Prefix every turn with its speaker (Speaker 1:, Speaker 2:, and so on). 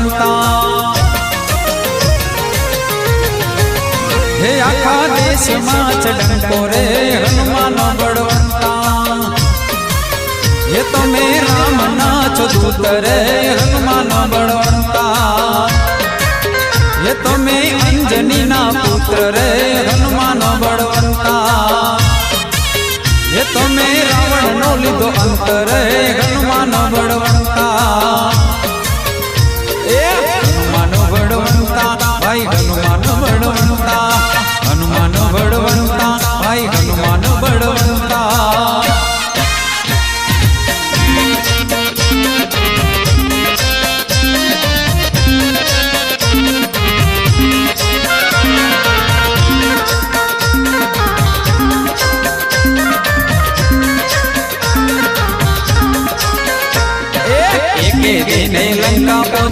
Speaker 1: બળવંતા હે આખા દેશમાં ચડંકો રે હનુમાન બળવંતા હે તમે રામના છો દૂત રે હનુમાન બળવંતા હે તમે અંજનીના પુત્ર રે હનુમાન બળવંતા હે તમે રાવણનો લીધો અંત રે હનુમાન બળવંતા એ હનુમાન બળવંતા ભાઈ